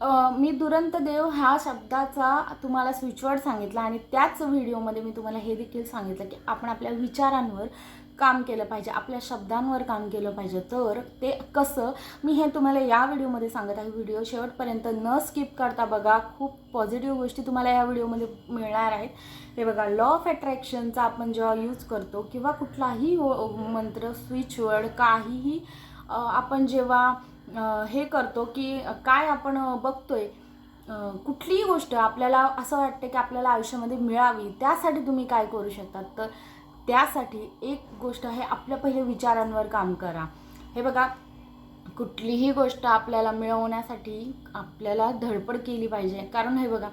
मी दुरंत देव ह्या शब्दाचा तुम्हाला स्विचवर्ड सांगितला आणि त्याच व्हिडिओमध्ये मी तुम्हाला हे देखील सांगितलं की आपण आपल्या विचारांवर काम केलं पाहिजे, आपल्या शब्दांवर काम केलं पाहिजे. तर ते कसं मी हे तुम्हाला या व्हिडिओमध्ये सांगत आहे. व्हिडिओ शेवटपर्यंत न स्किप करता बघा, खूप पॉझिटिव्ह गोष्टी तुम्हाला या व्हिडिओमध्ये मिळणार आहेत. हे बघा, लॉ ऑफ अट्रॅक्शनचा आपण जेव्हा यूज करतो किंवा कुठलाही मंत्र, स्विचवर्ड, काहीही आपण जेव्हा हे करतो की काय आपण बघतोय, कुठलीही गोष्ट आपल्याला असं वाटतं की आपल्याला आयुष्यामध्ये मिळावी, त्यासाठी तुम्ही काय करू शकतात. तर त्यासाठी एक गोष्ट आहे, आपल्या पहिले विचारांवर काम करा. हे बघा, कुठलीही गोष्ट आपल्याला मिळवण्यासाठी आपल्याला धडपड केली पाहिजे. कारण हे बघा,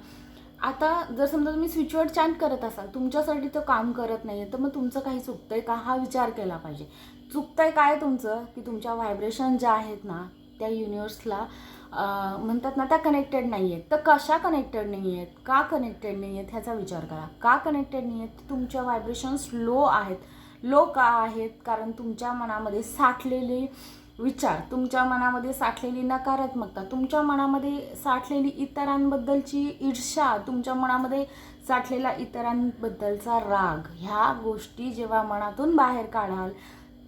आता जर समजा तुम्ही स्विचवर्ड चॅन्ट करत असाल, तुमच्यासाठी तो काम करत नाही आहे, तर मग तुमचं काही चुकतंय का हा विचार केला पाहिजे. चुकतंय काय तुमचं, की तुमच्या व्हायब्रेशन ज्या आहेत ना त्या युनिवर्सला म्हणतात ना त्या कनेक्टेड नाही आहेत. तर कशा कनेक्टेड नाही आहेत, का कनेक्टेड नाही आहेत ह्याचा विचार करा. का कनेक्टेड नाही आहेत, तुमच्या व्हायब्रेशन्स लो आहेत. लो का आहेत, कारण तुमच्या मनामध्ये साठलेले विचार, तुमच्या मनामध्ये साठलेली नकारात्मकता, तुमच्या मनामध्ये साठलेली इतरांबद्दलची ईर्ष्या, तुमच्या मनामध्ये साठलेला इतरांबद्दलचा राग, ह्या गोष्टी जेव्हा मनातून बाहेर काढाल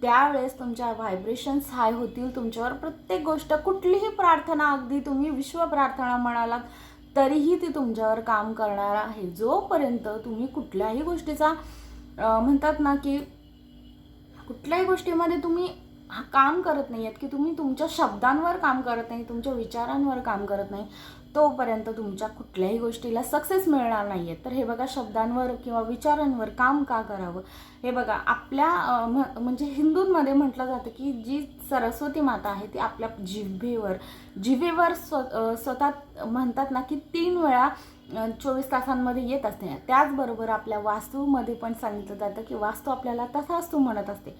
त्यावेळेस तुमच्या व्हायब्रेशन्स हाय होतील. तुमच्यावर प्रत्येक गोष्ट, कुठलीही प्रार्थना, अगदी तुम्ही विश्व प्रार्थना म्हणालात तरीही ती तुमच्यावर काम करणार आहे. जोपर्यंत तुम्ही कुठल्याही गोष्टीचा म्हणतात ना की कुठल्याही गोष्टीमध्ये तुम्ही काम करत नाही आहेत, की तुम्ही तुमच्या शब्दांवर काम करत नाही, तुमच्या विचारांवर काम करत नाही, तोपर्यंत तुमच्या कुठल्याही गोष्टीला सक्सेस मिळणार नाही आहे. तर हे बघा, शब्दांवर किंवा विचारांवर काम का करावं. हे बघा, आपल्या म्हणजे हिंदूंमध्ये म्हटलं जातं की जी सरस्वती माता आहे ती आपल्या जिभेवर स्वतः म्हणतात ना की 3 वेळा 24 तासांमध्ये येत असते. त्याचबरोबर आपल्या वास्तूमध्ये पण सांगितलं जातं की वास्तू आपल्याला तथास्तू म्हणत असते.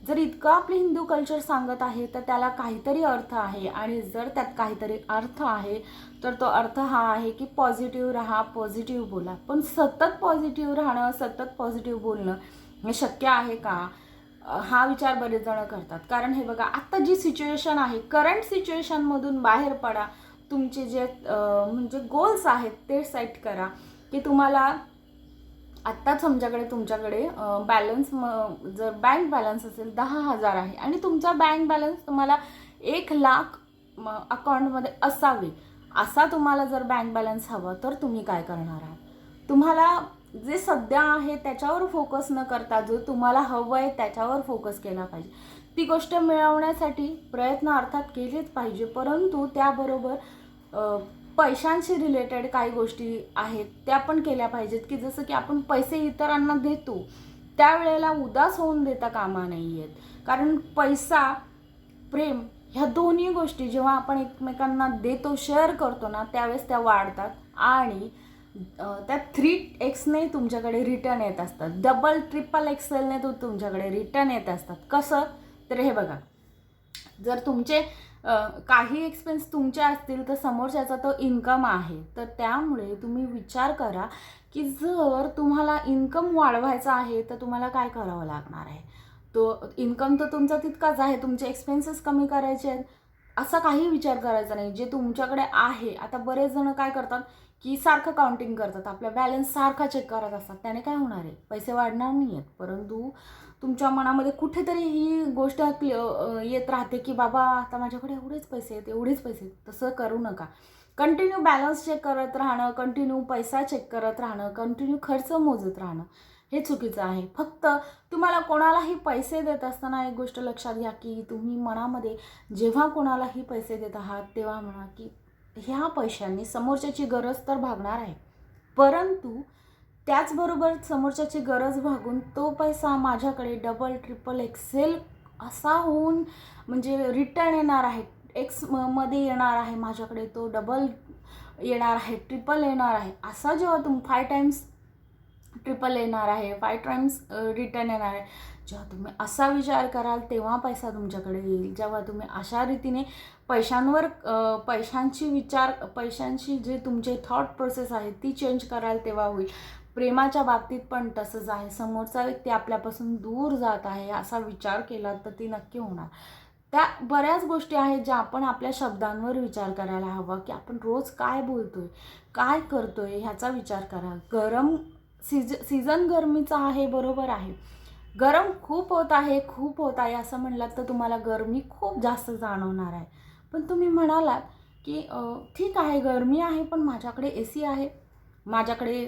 जर इतकं आपले हिंदू कल्चर सांगत आहे तर त्याला काहीतरी अर्थ आहे. आणि जर त्यात काहीतरी अर्थ आहे तर तो अर्थ हा आहे की पॉझिटिव्ह राहा, पॉझिटिव्ह बोला. पण सतत पॉझिटिव्ह राहणं, सतत पॉझिटिव्ह बोलणं हे शक्य आहे का, हा विचार बरेच जण करतात. कारण हे बघा, आत्ता जी सिच्युएशन आहे, करंट सिच्युएशनमधून बाहेर पडा. तुमचे जे म्हणजे गोल्स आहेत ते सेट करा की तुम्हाला आत्ताच तुमच्याकडे बॅलन्स, जर बँक बॅलन्स असेल 10,000 आहे आणि तुमचा बँक बॅलन्स तुम्हाला 1,00,000 अकाउंटमध्ये असावे, असा तुम्हाला जर बँक बॅलन्स हवा, तर तुम्ही काय करणार आहात. तुम्हाला जे सध्या आहे त्याच्यावर फोकस न करता जो तुम्हाला हवं आहे त्याच्यावर फोकस केला पाहिजे. ती गोष्ट मिळवण्यासाठी प्रयत्न अर्थात केलेच पाहिजे, परंतु त्याबरोबर पैशांशी रिलेटेड काही गोष्टी आहेत त्या पण केल्या पाहिजेत. की जसं की आपण पैसे इतरांना देतो त्यावेळेला उदास होऊन देता कामा नाही आहेत. कारण पैसा, प्रेम ह्या दोन्ही गोष्टी जेव्हा आपण एकमेकांना देतो, शेअर करतो ना, त्यावेळेस त्या वाढतात आणि त्या 3x तुमच्याकडे रिटर्न येत असतात. डबल ट्रिपल एक्सेलने तो तुमच्याकडे रिटर्न येत असतात. कसं, तर हे बघा, जर तुमचे काही एक्सपेन्स तुमचे असतील तर समोरच्याचा तो इन्कम आहे. तर त्यामुळे तुम्ही विचार करा की जर तुम्हाला इन्कम वाढवायचा आहे तर तुम्हाला काय करावं लागणार आहे. तो इन्कम तर तुमचा तितकाच आहे, तुमचे एक्सपेन्सेस कमी करायचे आहेत असा काही विचार करायचा नाही. जे तुमच्याकडे आहे, आता बरेच जण काय करतात की सारखं काउंटिंग करतात, आपला बॅलन्स सारखा चेक करत असतात. त्याने काय होणार आहे, पैसे वाढणार नाही आहेत. परंतु तुमच्या मनामध्ये कुठेतरी ही गोष्ट येत राहते की बाबा आता माझ्याकडे एवढेच पैसे आहेत, एवढेच पैसे आहेत. तसं करू नका. कंटिन्यू बॅलन्स चेक करत राहणं, कंटिन्यू पैसा चेक करत राहणं, कंटिन्यू खर्च मोजत राहणं हे चुकीचं आहे. फक्त तुम्हाला कोणालाही पैसे देत असताना एक गोष्ट लक्षात घ्या की तुम्ही मनामध्ये जेव्हा कोणालाही पैसे देत आहात तेव्हा म्हणा की ह्या पैशांनी समोरच्याची गरज तर भागणार आहे, परंतु त्याचबरोबर समोरच्याची गरज भागून तो पैसा माझ्याकडे डबल ट्रिपल एक्सेल असा होऊन म्हणजे रिटर्न येणार आहे, मध्ये येणार आहे, माझ्याकडे तो डबल येणार आहे, ट्रिपल येणार आहे. असा जेव्हा 5 टाइम्स ट्रिपल येणार आहे, 5 टाइम्स रिटर्न येणार आहे, जेव्हा तुम्ही असा विचार कराल तेव्हा पैसा तुमच्याकडे येईल. जेव्हा तुम्ही अशा रीतीने पैशांची जे तुमचे थॉट प्रोसेस आहे ती चेंज कराल तेव्हा होईल. प्रेमाच्या बाबतीत पण तसंच आहे. समोरचा व्यक्ती आपल्यापासून दूर जात आहे असा विचार केला तर ती नक्की होणार. त्या बऱ्याच गोष्टी आहेत ज्या आपण आपल्या शब्दांवर विचार करायला हवा, की आपण रोज काय बोलतोय, काय करतोय ह्याचा विचार करा. सीझन गरमीचा आहे, बरोबर आहे. गरम खूप होत आहे, खूप होत आहे असं म्हणलात तर तुम्हाला गरमी खूप जास्त जाणवणार आहे. पण तुम्ही म्हणालात, की ठीक आहे गरमी आहे, पण माझ्याकडे AC आहे, माझ्याकडे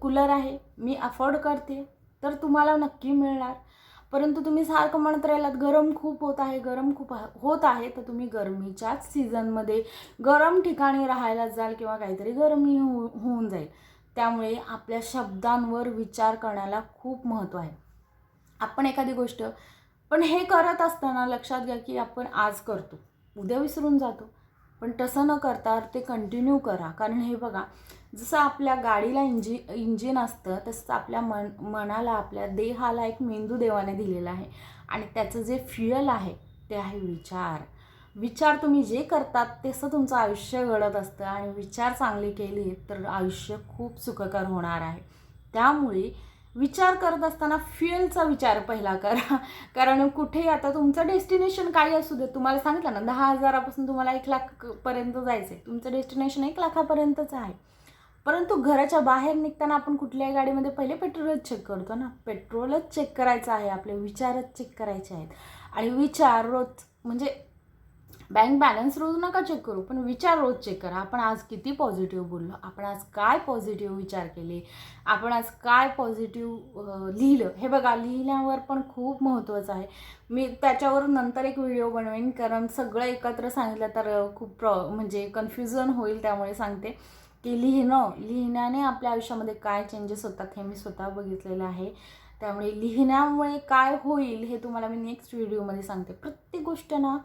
कूलर आहे, मी अफोर्ड करते, तर तुम्हाला नक्की मिळणार. परंतु तुम्ही सारखं म्हणत राहिलात गरम खूप होत आहे, गरम खूप होत आहे, तर तुम्ही गरमीच्याच सीझनमध्ये गरम ठिकाणी राहायला जाल किंवा काहीतरी गरमी होऊन जाईल. त्यामुळे आपल्या शब्दांवर विचार करण्याला खूप महत्त्व आहे. आपण एखादी गोष्ट पण हे करत असताना लक्षात घ्या, की आपण आज करतो, उद्या विसरून जातो. पण तसं न करता ते कंटिन्यू करा. कारण हे बघा, जसं आपल्या गाडीला इंजिन असतं, तसंच आपल्या मनाला, आपल्या देहाला एक मेंदू देवाने दिलेला आहे. आणि त्याचं जे फ्युएल आहे ते आहे विचार. विचार तुम्ही जे करतात तसं तुमचं आयुष्य घडत असतं. आणि विचार चांगले केले तर आयुष्य खूप सुखकर होणार आहे. त्यामुळे विचार करत असताना फ्युएलचा विचार पहिला करा. कारण कुठेही आता तुमचं डेस्टिनेशन काही असू दे, तुम्हाला सांगितलं ना 10,000पासून तुम्हाला 1,00,000पर्यंत जायचं आहे, तुमचं डेस्टिनेशन 1,00,000पर्यंतच आहे. परंतु घराच्या बाहेर निघताना आपण कुठल्याही गाडीमध्ये पहिले पेट्रोलच चेक करतो ना. पेट्रोलच चेक करायचं आहे, आपले विचारच चेक करायचे आहेत. आणि विचार रोज म्हणजे बँक बॅलन्स रोज नका चेक करू, पण विचार रोज चेक करा. आपण आज किती पॉझिटिव्ह बोललो, आपण आज काय पॉझिटिव्ह विचार केले, आपण आज काय पॉझिटिव्ह लिहिलं. हे बघा, लिहिण्यावर पण खूप महत्त्वाचं आहे. मी त्याच्यावर नंतर एक व्हिडिओ बनवेन, कारण सगळं एकत्र सांगितलं तर खूप म्हणजे कन्फ्युजन होईल. त्यामुळे सांगते की लिहिण्याने आपल्या आयुष्यामध्ये काय चेंजेस होतात हे मी स्वतः बघितलेलं आहे. त्यामुळे लिहिण्यामुळे काय होईल हे तुम्हाला मी नेक्स्ट व्हिडिओमध्ये सांगते. प्रत्येक गोष्ट ना,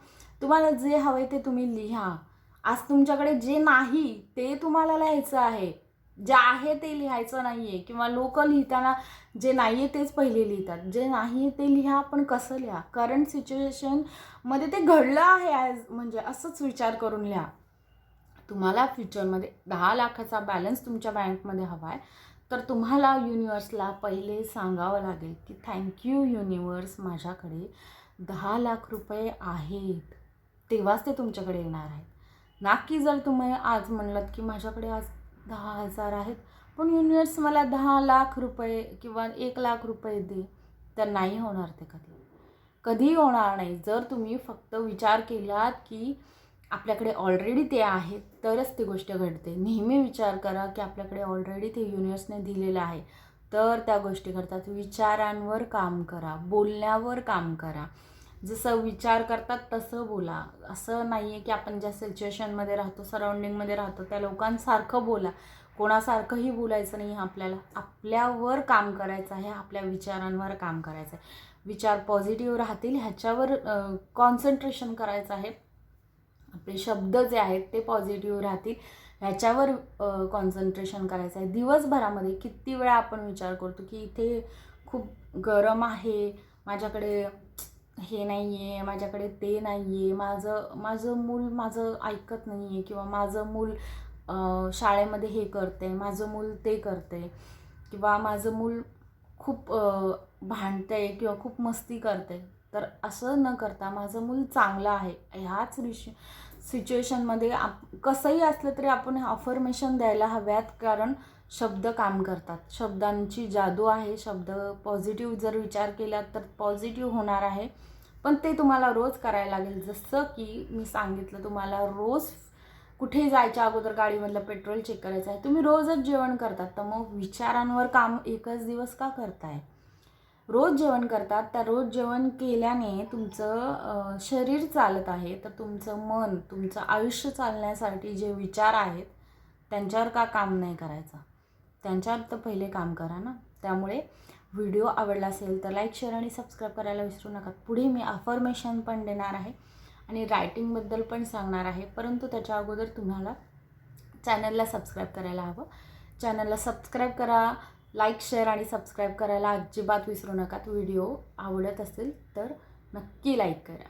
तुम्हाला जे हवं ते तुम्ही लिहा. आज तुमच्याकडे जे नाही ते तुम्हाला लिहायचं आहे, जे आहे ते लिहायचं नाही आहे. किंवा लोक लिहिताना जे नाही आहे तेच पहिले लिहितात. जे नाही ते लिहा, पण कसं लिहा, करंट सिच्युएशनमध्ये ते घडलं आहे म्हणजे असंच विचार करून लिहा. तुम्हाला फ्युचरमध्ये 10,00,000चा बॅलन्स तुमच्या बँकमध्ये हवा आहे, तर तुम्हाला युनिवर्सला पहिले सांगावं लागेल की थँक्यू युनिवर्स, माझ्याकडे 10,00,000 रुपये आहेत. तेव्हाच ते तुमच्याकडे येणार आहेत. ना की जर तुम्ही आज म्हणलात की माझ्याकडे आज 10,000 आहेत, पण युनिवर्स मला 10,00,000 रुपये किंवा 1,00,000 रुपये दे, तर नाही होणार ते कधी होणार नाही. जर तुम्ही फक्त विचार केलात की आपल्याकडे ऑलरेडी ते आहे, तरच ती गोष्ट घडते. नेहमी विचार करा की आपल्याकडे ऑलरेडी ते युनिवर्सने दिलेलं आहे, तर त्या गोष्टी घडतात. विचारांवर काम करा, बोलण्यावर काम करा. जसं विचार करतात तसं बोला. असं नाही आहे की आपण ज्या सिच्युएशनमध्ये राहतो, सराउंडिंगमध्ये राहतो, त्या लोकांसारखं बोला. कोणासारखंही बोलायचं नाही आपल्याला. आपल्यावर काम करायचं आहे, आपल्या विचारांवर काम करायचं आहे. विचार पॉझिटिव्ह राहतील ह्याच्यावर कॉन्सन्ट्रेशन करायचं आहे. आपले शब्द जे आहेत ते पॉझिटिव्ह राहतील ह्याच्यावर कॉन्सन्ट्रेशन करायचं आहे. दिवसभरामध्ये किती वेळा आपण विचार करतो की इथे खूप गरम आहे, माझ्याकडे हे नाही आहे, माझ्याकडे ते नाही आहे, माझं मूल माझं ऐकत नाही आहे, किंवा माझं मूल शाळेमध्ये हे करते, माझं मूल ते करते, किंवा माझं मूल खूप भांडते किंवा खूप मस्ती करते. तर असं न करता माझं मूल चांगलं आहे ह्याच सिच्युएशनमध्ये कसंही असलं तरी आपण अफर्मेशन द्यायला हव्यात. कारण शब्द काम करतात, शब्दांची जादू आहे. शब्द पॉझिटिव्ह जर विचार केला तर पॉझिटिव्ह होणार आहे. पण ते तुम्हाला रोज करायला लागेल. जसं की मी सांगितलं, तुम्हाला रोज कुठेही जायच्या अगोदर गाडीमधलं पेट्रोल चेक करायचं आहे. तुम्ही रोजच जेवण करतात, तर मग विचारांवर काम एकच दिवस का करताय? रोज जेवण करतात, त्या रोज जेवण केल्याने तुमचं शरीर चालत आहे, तर तुमचं मन, तुमचं आयुष्य चालण्यासाठी जे विचार आहेत त्यांच्यावर का काम नाही करायचं? त्यांच्यावर तर पहिले काम करा ना. त्यामुळे व्हिडिओ आवडला असेल तर लाईक, शेअर आणि सबस्क्राईब करायला विसरू नका. पुढे मी अफर्मेशन पण देणार आहे आणि रायटिंगबद्दल पण सांगणार आहे. परंतु त्याच्या अगोदर तुम्हाला चॅनलला सबस्क्राईब करायला हवं. चॅनलला सबस्क्राईब करा, लाईक, शेअर आणि सबस्क्राईब करायला अजिबात विसरू नका. व्हिडिओ आवडत असेल तर नक्की लाईक करा.